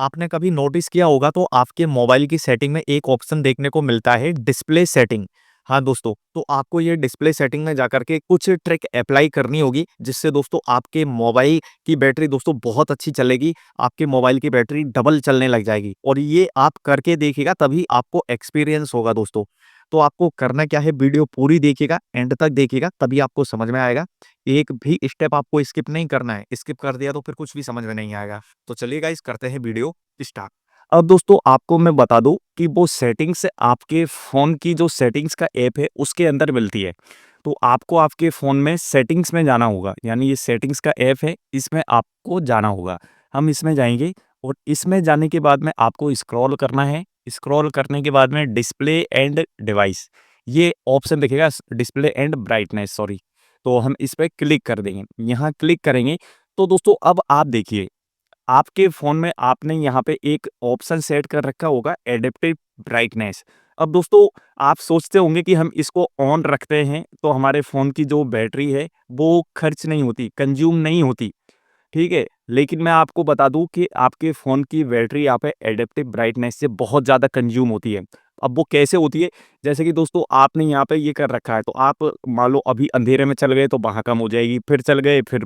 आपने कभी नोटिस किया होगा तो आपके मोबाइल की सेटिंग में एक ऑप्शन देखने को मिलता है डिस्प्ले सेटिंग। हाँ दोस्तों, तो आपको ये डिस्प्ले सेटिंग में जाकर के कुछ ट्रिक अप्लाई करनी होगी जिससे दोस्तों आपके मोबाइल की बैटरी दोस्तों बहुत अच्छी चलेगी। आपके मोबाइल की बैटरी डबल चलने लग जाएगी और ये आप करके देखिएगा तभी आपको एक्सपीरियंस होगा दोस्तों। तो आपको करना क्या है, वीडियो पूरी देखिएगा, एंड तक देखिएगा तभी आपको समझ में आएगा। एक भी स्टेप आपको स्किप नहीं करना है, स्किप कर दिया तो फिर कुछ भी समझ में नहीं आएगा। तो चलिए गाइस करते हैं वीडियो स्टार्ट। अब दोस्तों आपको मैं बता दूं कि वो सेटिंग्स आपके फ़ोन की जो सेटिंग्स का ऐप है उसके अंदर मिलती है। तो आपको आपके फ़ोन में सेटिंग्स में जाना होगा, यानी ये सेटिंग्स का ऐप है, इसमें आपको जाना होगा। हम इसमें जाएँगे और इसमें जाने के बाद में आपको स्क्रॉल करना है। स्क्रॉल करने के बाद में डिस्प्ले एंड डिवाइस, ये ऑप्शन दिखेगा डिस्प्ले एंड ब्राइटनेस सॉरी। तो हम इस पे क्लिक कर देंगे। यहाँ क्लिक करेंगे तो दोस्तों अब आप देखिए, आपके फ़ोन में आपने यहाँ पे एक ऑप्शन सेट कर रखा होगा एडेप्टिव ब्राइटनेस। अब दोस्तों आप सोचते होंगे कि हम इसको ऑन रखते हैं तो हमारे फ़ोन की जो बैटरी है वो खर्च नहीं होती, कंज़्यूम नहीं होती। ठीक है, लेकिन मैं आपको बता दूँ कि आपके फ़ोन की बैटरी यहाँ पे एडेप्टिव ब्राइटनेस से बहुत ज़्यादा कंज़्यूम होती है। अब वो कैसे होती है? जैसे कि दोस्तों आपने यहाँ पे ये कर रखा है, तो आप मान लो अभी अंधेरे में चल गए तो वहाँ कम हो जाएगी, फिर चल गए फिर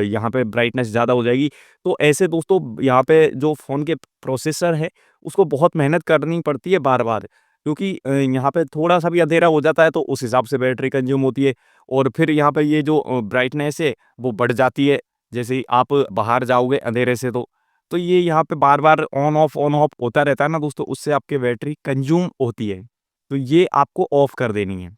यहाँ पे ब्राइटनेस ज़्यादा हो जाएगी। तो ऐसे दोस्तों यहाँ पे जो फ़ोन के प्रोसेसर है, उसको बहुत मेहनत करनी पड़ती है बार-बार, क्योंकि यहाँ पे थोड़ा-सा भी अंधेरा हो जाता है तो उस हिसाब से बैटरी कंज़्यूम होती है और फिर यहाँ पे ये जो ब्राइटनेस है, वो बढ़ जाती है। जैसे ही आप बाहर जाओगे अंधेरे से तो ये यहाँ पे बार-बार ऑन ऑफ होता रहता है ना दोस्तों, उससे आपकी बैटरी कंज़्यूम होती है। तो ये आपको ऑफ कर देनी है।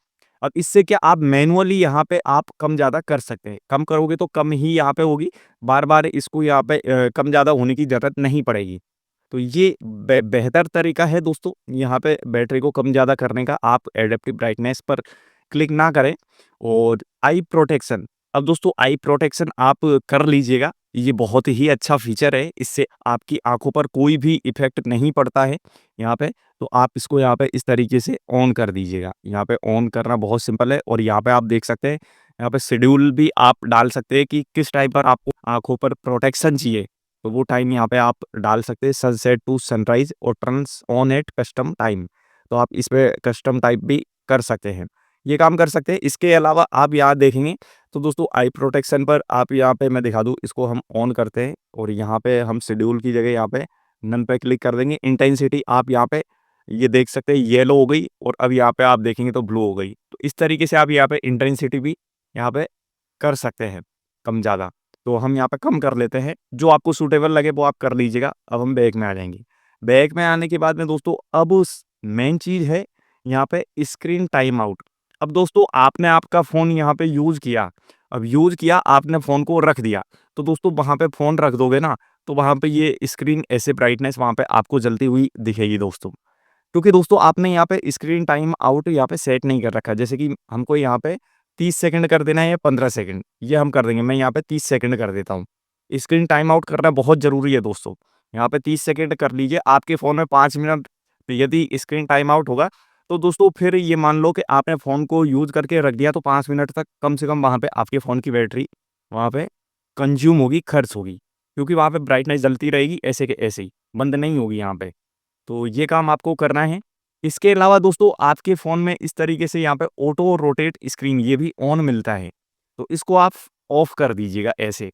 अब इससे क्या आप मैनुअली यहाँ पे आप कम-ज़्यादा कर सकते हैं। कम करोगे तो कम ही यहाँ पे होगी, बार-बार इसको यहाँ पे कम-ज़्यादा होने की ज़रूरत नहीं पड़ेगी। तो ये बेहतर तरीका है दोस्तों, यहाँ पे बैटरी को कम-ज़्यादा करने का। आप एडेप्टिव ब्राइटनेस पर क्लिक ना करें और आई प्रोटेक्शन, अब दोस्तों आई प्रोटेक्शन आप कर लीजिएगा। ये बहुत ही अच्छा फीचर है, इससे आपकी आँखों पर कोई भी इफ़ेक्ट नहीं पड़ता है यहाँ पे। तो आप इसको यहाँ पे इस तरीके से ऑन कर दीजिएगा। यहाँ पे ऑन करना बहुत सिंपल है और यहाँ पे आप देख सकते हैं, यहाँ पे शेड्यूल भी आप डाल सकते हैं कि किस टाइम पर आपको आँखों पर प्रोटेक्शन चाहिए। तो वो टाइम यहाँ पे आप डाल सकते हैं, सनसेट टू सनराइज़ और turns on at custom time. तो आप इस पे कस्टम टाइप भी कर सकते हैं। ये काम कर सकते हैं। इसके अलावा आप यहाँ देखेंगे तो दोस्तों आई प्रोटेक्शन पर आप यहाँ पे मैं दिखा दूँ, इसको हम ऑन करते हैं और यहाँ पे हम शेड्यूल की जगह यहाँ पे नन पे क्लिक कर देंगे। इंटेंसिटी आप यहाँ पे ये देख सकते हैं येलो हो गई और अब यहाँ पे आप देखेंगे तो ब्लू हो गई। तो इस तरीके से आप यहाँ पे इंटेंसिटी भी यहाँ पे कर सकते हैं कम ज़्यादा। तो हम यहाँ पे कम कर लेते हैं, जो आपको सूटेबल लगे वो आप कर लीजिएगा। अब हम बैक में आ जाएँगे। बैक में आने के बाद में दोस्तों अब स मेन चीज़ है यहाँ पे स्क्रीन टाइम आउट। अब दोस्तों आपने आपका फ़ोन यहाँ पे यूज़ किया, अब यूज़ किया आपने फ़ोन को रख दिया, तो दोस्तों वहाँ पे फ़ोन रख दोगे ना, तो वहाँ पे ये स्क्रीन ऐसे ब्राइटनेस वहाँ पे आपको जलती हुई दिखेगी दोस्तों। क्योंकि दोस्तों आपने यहाँ पे स्क्रीन टाइम आउट यहाँ पे सेट नहीं कर रखा है। जैसे कि हमको यहाँ पे 30 सेकंड कर देना है या 15 सेकंड, ये हम कर देंगे। मैं यहाँ पे 30 सेकंड कर देता हूँ। स्क्रीन टाइम आउट करना बहुत ज़रूरी है दोस्तों। यहाँ पे 30 सेकंड कर लीजिए। आपके फ़ोन में 5 मिनट यदि स्क्रीन टाइम आउट होगा, तो दोस्तों फिर ये मान लो कि आपने फ़ोन को यूज़ करके रख दिया तो 5 मिनट तक कम से कम वहाँ पे आपके फ़ोन की बैटरी वहाँ पे कंज़्यूम होगी, खर्च होगी। क्योंकि वहाँ पे ब्राइटनेस जलती रहेगी ऐसे के ऐसे ही, बंद नहीं होगी यहाँ पे। तो ये काम आपको करना है। इसके अलावा दोस्तों आपके फ़ोन में इस तरीके से यहाँ पे ऑटो रोटेट स्क्रीन ये भी ऑन मिलता है। तो इसको आप ऑफ कर दीजिएगा ऐसे।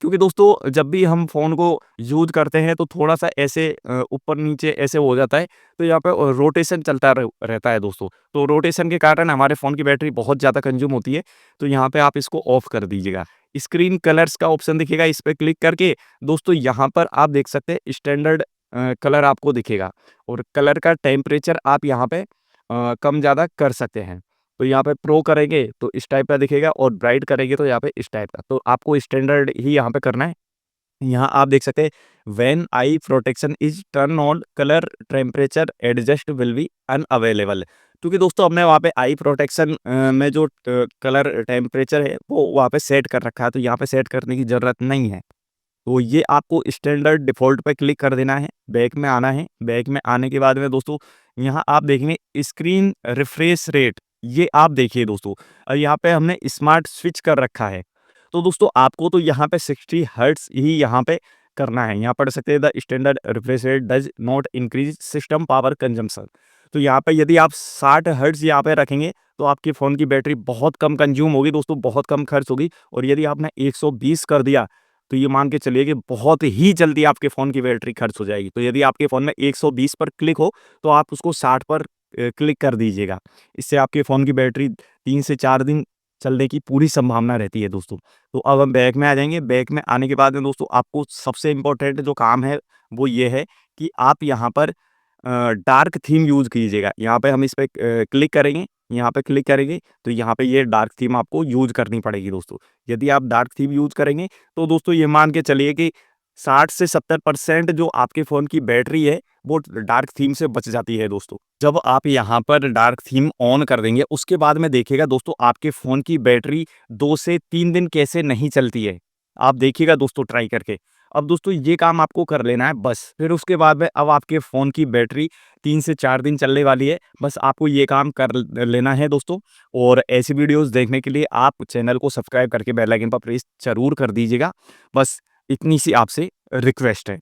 क्योंकि दोस्तों जब भी हम फ़ोन को यूज़ करते हैं तो थोड़ा-सा ऐसे ऊपर-नीचे ऐसे हो जाता है। तो यहाँ पे रोटेशन चलता रहता है दोस्तों। तो रोटेशन के कारण हमारे फ़ोन की बैटरी बहुत ज़्यादा कंज़्यूम होती है। तो यहाँ पे आप इसको ऑफ कर दीजिएगा। स्क्रीन कलर्स का ऑप्शन दिखेगा, इस पे क्लिक करके दोस्तों यहाँ पर आप देख सकते हैं स्टैंडर्ड कलर आपको दिखेगा और कलर का टेम्परेचर आप यहाँ पे कम-ज़्यादा कर सकते हैं। तो यहाँ पे प्रो करेंगे तो इस टाइप का दिखेगा और ब्राइट करेंगे तो यहाँ पे इस टाइप का। तो आपको स्टैंडर्ड ही यहाँ पे करना है। यहाँ आप देख सकते हैं when I protection is turn on colour temperature adjust will be unavailable. क्योंकि दोस्तों हमने वहाँ पे आई प्रोटेक्शन में जो कलर टेम्परेचर है वो वहाँ पे सेट कर रखा है, तो यहाँ पे सेट करने की ज़रूरत नहीं है। तो ये आपको स्टैंडर्ड डिफ़ॉल्ट पे क्लिक कर देना है, बैक में आना है। बैक में आने के बाद में दोस्तों यहाँ आप देखेंगे स्क्रीन रिफ्रेश रेट, ये आप देखिए दोस्तों। यहाँ पे हमने स्मार्ट स्विच कर रखा है। तो दोस्तों आपको तो यहाँ पे 60 हर्ट्ज़ ही यहाँ पे करना है। यहाँ पढ़ सकते हैं the standard refresh rate does not increase system power consumption. तो यहाँ पे यदि आप 60 हर्ट्ज यहाँ पे रखेंगे तो आपके फ़ोन की बैटरी बहुत कम कंज्यूम होगी दोस्तों, बहुत कम खर्च होगी। और यदि आपने 120 कर दिया तो ये मान के चलिए कि बहुत ही जल्दी आपके फ़ोन की बैटरी खर्च हो जाएगी। तो यदि आपके फ़ोन में 120 पर क्लिक हो तो आप उसको 60 पर क्लिक कर दीजिएगा। इससे आपके फ़ोन की बैटरी 3 से 4 दिन चलने की पूरी संभावना रहती है दोस्तों। तो अब हम बैक में आ जाएँगे। बैक में आने के बाद में दोस्तों आपको सबसे इम्पोर्टेंट जो काम है वो ये है कि आप यहाँ पर डार्क थीम यूज़ कीजिएगा। यहाँ पे हम इस पे क्लिक करेंगे, यहाँ पे क्लिक करेंगे तो यहाँ पे ये डार्क थीम आपको यूज़ करनी पड़ेगी दोस्तों। यदि आप डार्क थीम यूज़ करेंगे तो दोस्तों ये मान के चलिए कि 60 से 70% जो आपके फ़ोन की बैटरी है वो डार्क थीम से बच जाती है दोस्तों। जब आप यहाँ पर डार्क थीम ऑन कर देंगे उसके बाद में देखिएगा दोस्तों आपके फ़ोन की बैटरी 2 से 3 दिन कैसे नहीं चलती है। आप देखिएगा दोस्तों ट्राई करके। अब दोस्तों ये काम आपको कर लेना है बस। फिर उसके बाद में अब आपके फ़ोन की बैटरी 3 से 4 दिन चलने वाली है। बस आपको ये काम कर लेना है दोस्तों। और ऐसी वीडियोज़ देखने के लिए आप चैनल को सब्सक्राइब करके बेल आइकन पर प्रेस ज़रूर कर दीजिएगा। बस इतनी सी आपसे रिक्वेस्ट है।